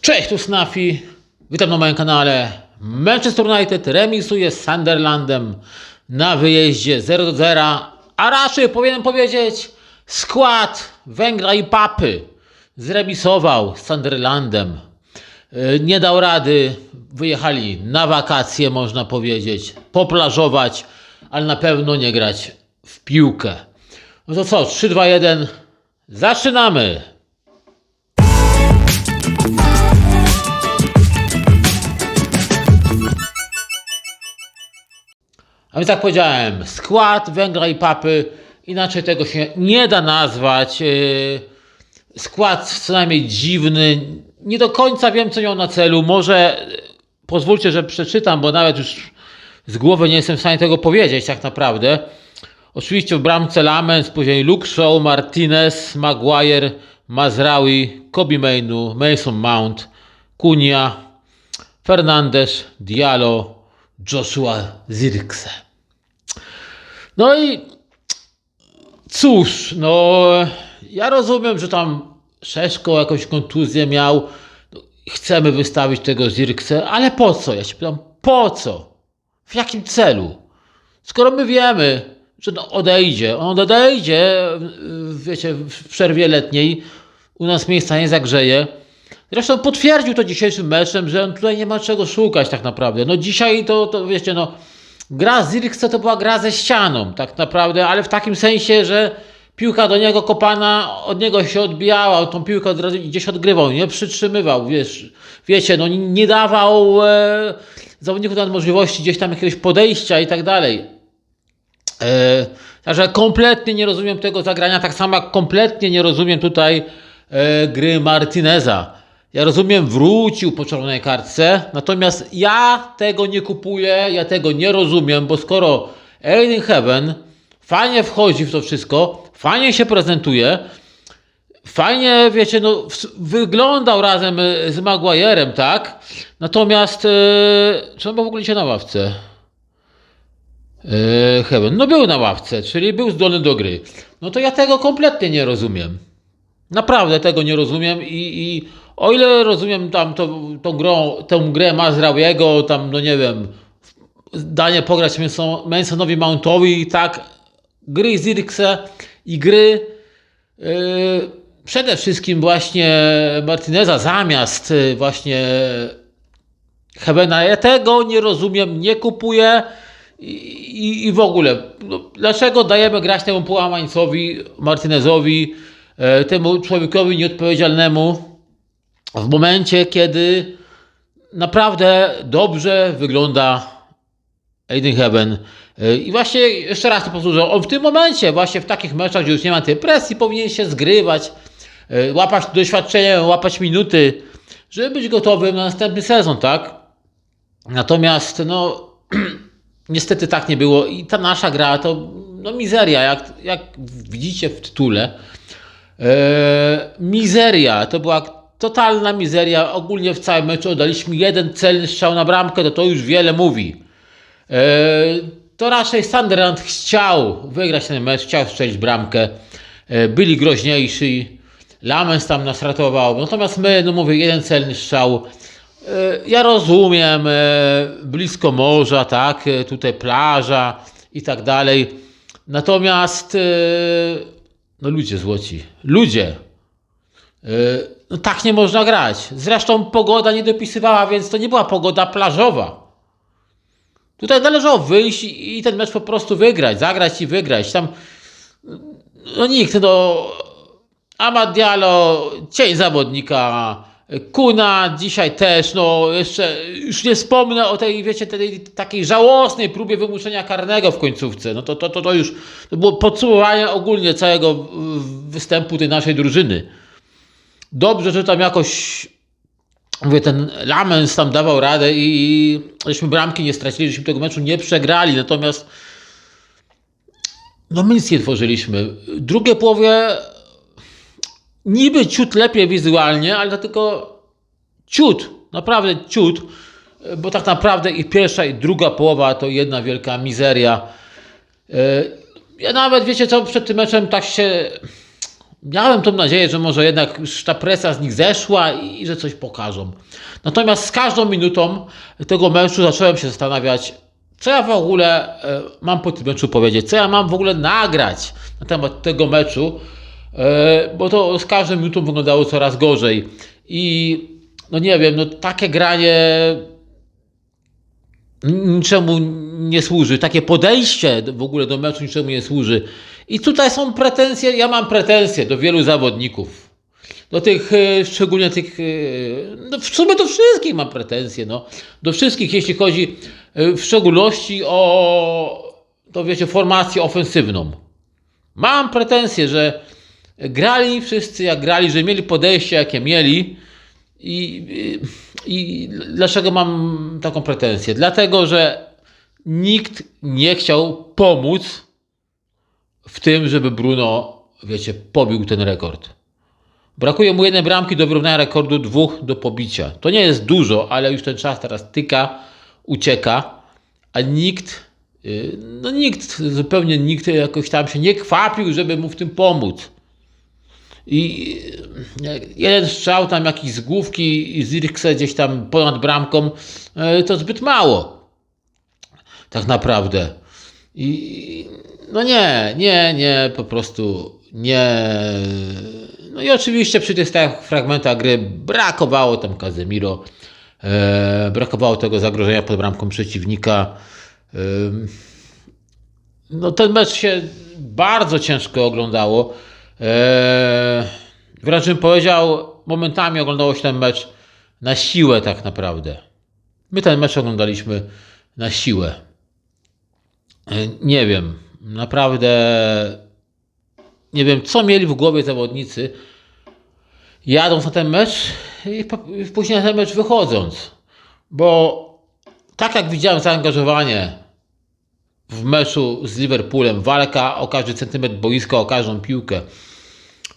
Cześć, tu Snafi. Witam na moim kanale. Manchester United remisuje z Sunderlandem na wyjeździe 0-0, a raczej powinienem powiedzieć skład Węgra i Papy zremisował z Sunderlandem. Nie dał rady, wyjechali na wakacje, można powiedzieć, poplażować, ale na pewno nie grać w piłkę. No to co, 3-2-1, zaczynamy! A więc tak powiedziałem, skład Węgra i Papy, inaczej tego się nie da nazwać. Skład co najmniej dziwny, nie do końca wiem co miał na celu. Może pozwólcie, że przeczytam, bo nawet już z głowy nie jestem w stanie tego powiedzieć tak naprawdę. Oczywiście w bramce Lamens, później Luke Shaw, Martinez, Maguire, Mazraoui, Kobbie Mainoo, Mason Mount, Cunha, Fernandes, Diallo, Joshua Zirkse. No i cóż, no ja rozumiem, że tam Szeszko jakąś kontuzję miał. No, chcemy wystawić tego Zirkse, ale po co? Ja się pytam, po co? W jakim celu? Skoro my wiemy, że on odejdzie, wiecie, w przerwie letniej, u nas miejsca nie zagrzeje. Zresztą potwierdził to dzisiejszym meczem, że on tutaj nie ma czego szukać tak naprawdę. No dzisiaj to wiecie, no gra z Zirkse to była gra ze ścianą tak naprawdę, ale w takim sensie, że piłka do niego kopana, od niego się odbijała, on tą piłkę od razu gdzieś odgrywał, nie przytrzymywał, wiecie, no nie dawał zawodników nawet możliwości gdzieś tam jakiegoś podejścia i tak dalej. Także kompletnie nie rozumiem tego zagrania, tak samo jak kompletnie nie rozumiem tutaj gry Martineza. Ja rozumiem, wrócił po czerwonej kartce, natomiast ja tego nie kupuję, ja tego nie rozumiem, bo skoro Eindhoven fajnie wchodzi w to wszystko, fajnie się prezentuje, fajnie, wiecie, no wyglądał razem z Maguirem, tak? Natomiast czy on był w ogóle dzisiaj na ławce? Heaven, no był na ławce, czyli był zdolny do gry. No to ja tego kompletnie nie rozumiem. Naprawdę tego nie rozumiem i o ile rozumiem tam tą grę Mazraouiego, tam no nie wiem, danie pograć Masonowi Mountowi i tak, gry Zirkse i gry przede wszystkim właśnie Martineza zamiast właśnie Heavena, ja tego nie rozumiem, nie kupuję i w ogóle, no, dlaczego dajemy grać temu połamańcowi, Martinezowi, temu człowiekowi nieodpowiedzialnemu w momencie, kiedy naprawdę dobrze wygląda Eindhoven. I właśnie jeszcze raz to powtórzę, on w tym momencie, właśnie w takich meczach, gdzie już nie ma tej presji, powinien się zgrywać, łapać doświadczenie, łapać minuty, żeby być gotowym na następny sezon, tak? Natomiast no niestety tak nie było i ta nasza gra to no mizeria, jak widzicie w tytule. Mizeria, to była totalna mizeria. Ogólnie w całym meczu oddaliśmy jeden celny strzał na bramkę, to już wiele mówi. To raczej Sunderland chciał wygrać ten mecz, chciał strzelić bramkę. Byli groźniejsi. Lamens tam nas ratował. Natomiast my, no mówię, jeden celny strzał. Ja rozumiem, blisko morza, tak, tutaj plaża i tak dalej. Natomiast no ludzie złoci, ludzie, no tak nie można grać. Zresztą pogoda nie dopisywała, więc to nie była pogoda plażowa. Tutaj należało wyjść i ten mecz po prostu wygrać, zagrać i wygrać. Tam no nikt, no Amad Diallo, cień zawodnika, Cunha dzisiaj też, no jeszcze już nie wspomnę o tej, wiecie, tej takiej żałosnej próbie wymuszenia karnego w końcówce. No to już to było podsumowanie ogólnie całego występu tej naszej drużyny. Dobrze, że tam jakoś, mówię, ten Lamens tam dawał radę i żeśmy bramki nie stracili, żeśmy tego meczu nie przegrali. Natomiast no my nic nie tworzyliśmy. W drugiej połowie niby ciut lepiej wizualnie, ale to tylko ciut, naprawdę ciut, bo tak naprawdę i pierwsza i druga połowa to jedna wielka mizeria. Ja nawet, wiecie co, przed tym meczem tak się Miałem tą nadzieję, że może jednak już ta presja z nich zeszła i że coś pokażą. Natomiast z każdą minutą tego meczu zacząłem się zastanawiać, co ja w ogóle mam po tym meczu powiedzieć, co ja mam w ogóle nagrać na temat tego meczu, bo to z każdą minutą wyglądało coraz gorzej. I no nie wiem, no takie granie niczemu nie służy. Takie podejście w ogóle do meczu niczemu nie służy. I tutaj są pretensje, ja mam pretensje do wielu zawodników. Do tych, szczególnie tych, no w sumie do wszystkich mam pretensje, no. Do wszystkich, jeśli chodzi w szczególności o, to wiecie, formację ofensywną. Mam pretensje, że grali wszyscy jak grali, że mieli podejście jakie mieli. I dlaczego mam taką pretensję? Dlatego, że nikt nie chciał pomóc w tym, żeby Bruno, wiecie, pobił ten rekord. Brakuje mu jednej bramki do wyrównania rekordu, 2 do pobicia. To nie jest dużo, ale już ten czas teraz tyka, ucieka, a zupełnie nikt jakoś tam się nie kwapił, żeby mu w tym pomóc. I jeden strzał tam jakiś z główki i Zirkse gdzieś tam ponad bramką, to zbyt mało. Tak naprawdę. I no nie, po prostu nie. No i oczywiście przy tych stałych fragmentach gry brakowało tam Casemiro, brakowało tego zagrożenia pod bramką przeciwnika. No ten mecz się bardzo ciężko oglądało. Wręcz bym powiedział, momentami oglądało się ten mecz na siłę tak naprawdę. My ten mecz oglądaliśmy na siłę. Nie wiem, naprawdę nie wiem, co mieli w głowie zawodnicy, jadąc na ten mecz i później na ten mecz wychodząc. Bo tak jak widziałem zaangażowanie w meczu z Liverpoolem, walka o każdy centymetr boiska, o każdą piłkę,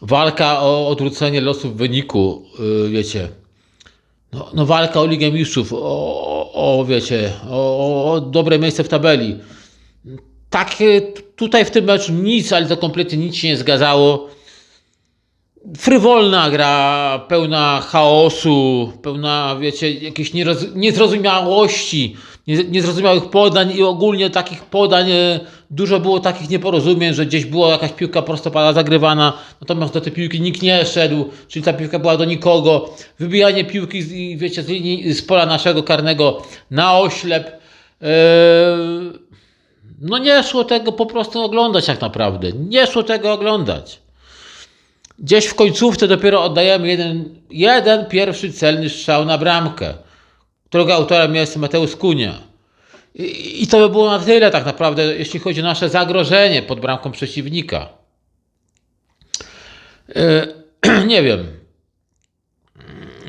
walka o odwrócenie losów w wyniku, wiecie, no walka o Ligę Mistrzów, wiecie, o dobre miejsce w tabeli. Tak, tutaj w tym meczu nic, ale to kompletnie nic się nie zgadzało. Frywolna gra, pełna chaosu, pełna, wiecie, jakiejś niezrozumiałości, niezrozumiałych podań i ogólnie takich podań, dużo było takich nieporozumień, że gdzieś była jakaś piłka prostopadła zagrywana, natomiast do tej piłki nikt nie szedł, czyli ta piłka była do nikogo. Wybijanie piłki, wiecie, z pola naszego karnego na oślep. No nie szło tego po prostu oglądać tak naprawdę. Nie szło tego oglądać. Gdzieś w końcówce dopiero oddajemy jeden pierwszy celny strzał na bramkę, którego autorem jest Mateusz Cunha. I to by było na tyle tak naprawdę, jeśli chodzi o nasze zagrożenie pod bramką przeciwnika. Nie wiem.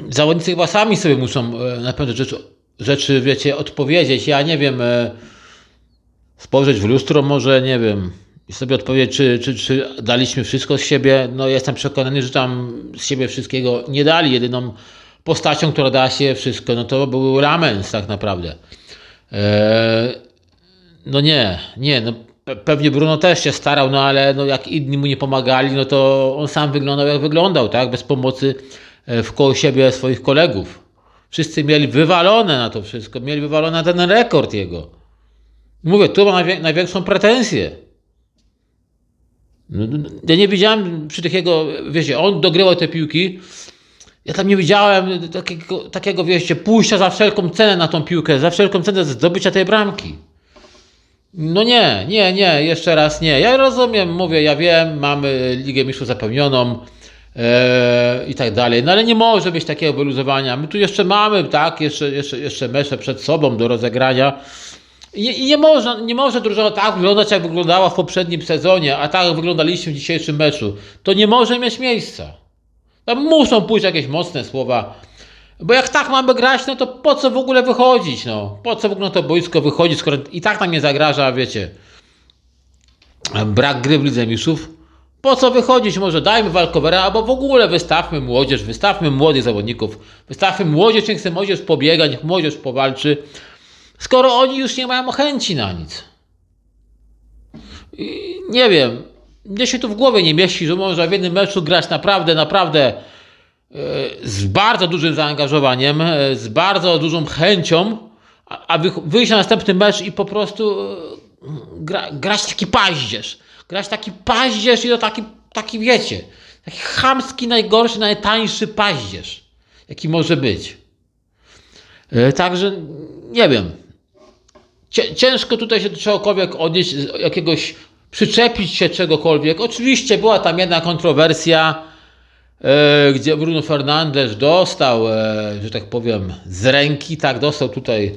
Zawodnicy chyba sami sobie muszą na pewne rzeczy, wiecie, odpowiedzieć. Ja nie wiem, spojrzeć w lustro może, nie wiem, i sobie odpowiedzieć, czy daliśmy wszystko z siebie. No jestem przekonany, że tam z siebie wszystkiego nie dali. Jedyną postacią, która dała się wszystko, no to był Lamens tak naprawdę. No nie, no pewnie Bruno też się starał, no ale no jak inni mu nie pomagali, no to on sam wyglądał jak wyglądał, tak? Bez pomocy wkoło siebie swoich kolegów. Wszyscy mieli wywalone na to wszystko, mieli wywalone na ten rekord jego. Mówię, tu ma największą pretensję. Ja nie widziałem przy tych jego, wiecie, on dogrywał te piłki, ja tam nie widziałem takiego, wiecie, pójścia za wszelką cenę na tą piłkę, za wszelką cenę zdobycia tej bramki. No nie, jeszcze raz nie. Ja rozumiem, mówię, ja wiem, mamy Ligę Mistrzów zapewnioną i tak dalej, no ale nie może być takiego wyluzowania. My tu jeszcze mamy, tak, jeszcze mecze przed sobą do rozegrania. I nie może drużyna tak wyglądać, jak wyglądała w poprzednim sezonie, a tak wyglądaliśmy w dzisiejszym meczu. To nie może mieć miejsca. Tam muszą pójść jakieś mocne słowa. Bo jak tak mamy grać, no to po co w ogóle wychodzić? No? Po co w ogóle to boisko wychodzi, skoro i tak nam nie zagraża, wiecie, brak gry w Lidze Mistrzów? Po co wychodzić? Może dajmy walkowera, albo w ogóle wystawmy młodzież, wystawmy młodych zawodników, wystawmy młodzież, niech chce młodzież pobiegać, niech młodzież powalczy. Skoro oni już nie mają chęci na nic. I nie wiem, mnie się to w głowie nie mieści, że można w jednym meczu grać naprawdę z bardzo dużym zaangażowaniem, z bardzo dużą chęcią, a wyjść na następny mecz i po prostu grać taki paździerz. Grać taki paździerz i to taki wiecie, taki chamski, najgorszy, najtańszy paździerz, jaki może być. Także nie wiem. Ciężko tutaj się do czegokolwiek odnieść, jakiegoś przyczepić się czegokolwiek. Oczywiście była tam jedna kontrowersja, gdzie Bruno Fernandes dostał, że tak powiem, z ręki, tak, dostał tutaj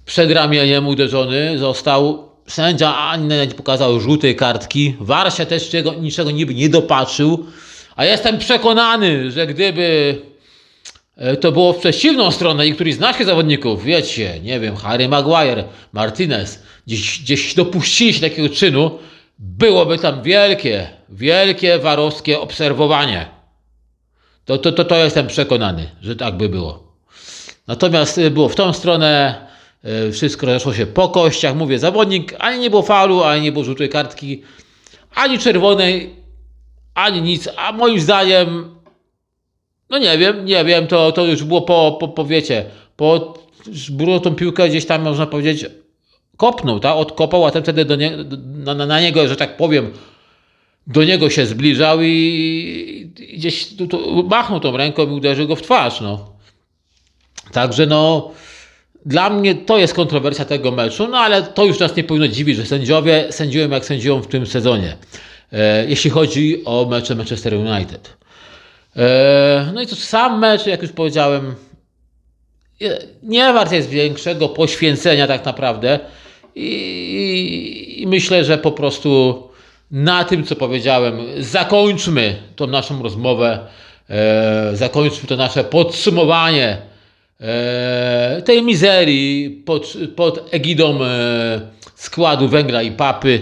przed ramieniem uderzony, został. Sędzia ani nie pokazał żółtej kartki. Warsia też niczego niby nie dopatrzył, a jestem przekonany, że gdyby to było w przeciwną stronę i któryś z naszych zawodników, wiecie, nie wiem, Harry Maguire, Martinez, gdzieś dopuścili się takiego czynu, byłoby tam wielkie warowskie obserwowanie. To jestem przekonany, że tak by było. Natomiast było w tą stronę, wszystko rozeszło się po kościach. Mówię, zawodnik, ani nie było faulu, ani nie było żółtej kartki, ani czerwonej, ani nic. A moim zdaniem, no nie wiem, to już było wiecie, Bruno tą piłkę gdzieś tam, można powiedzieć, kopnął, tak? Odkopał, a ten wtedy na niego, że tak powiem, do niego się zbliżał i gdzieś tu machnął tą ręką i uderzył go w twarz, no. Także no, dla mnie to jest kontrowersja tego meczu, no ale to już nas nie powinno dziwić, że sędziowie sędziują jak sędziują w tym sezonie, jeśli chodzi o mecze Manchester United. No i to sam mecz, jak już powiedziałem, nie wart jest większego poświęcenia tak naprawdę i myślę, że po prostu na tym, co powiedziałem, zakończmy tą naszą rozmowę, zakończmy to nasze podsumowanie tej mizerii pod egidą składu Węgra i Papy.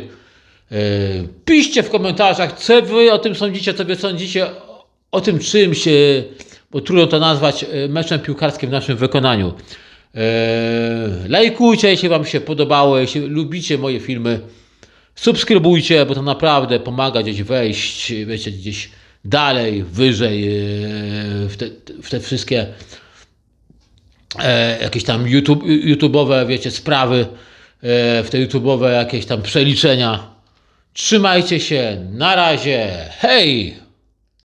Piszcie w komentarzach, co wy o tym sądzicie, co wy sądzicie o tym czymś, bo trudno to nazwać meczem piłkarskim w naszym wykonaniu. Lajkujcie, jeśli wam się podobało, jeśli lubicie moje filmy. Subskrybujcie, bo to naprawdę pomaga gdzieś wejść, wiecie, gdzieś dalej, wyżej w te wszystkie jakieś tam YouTube'owe, wiecie, sprawy, w te YouTube'owe jakieś tam przeliczenia. Trzymajcie się, na razie, hej!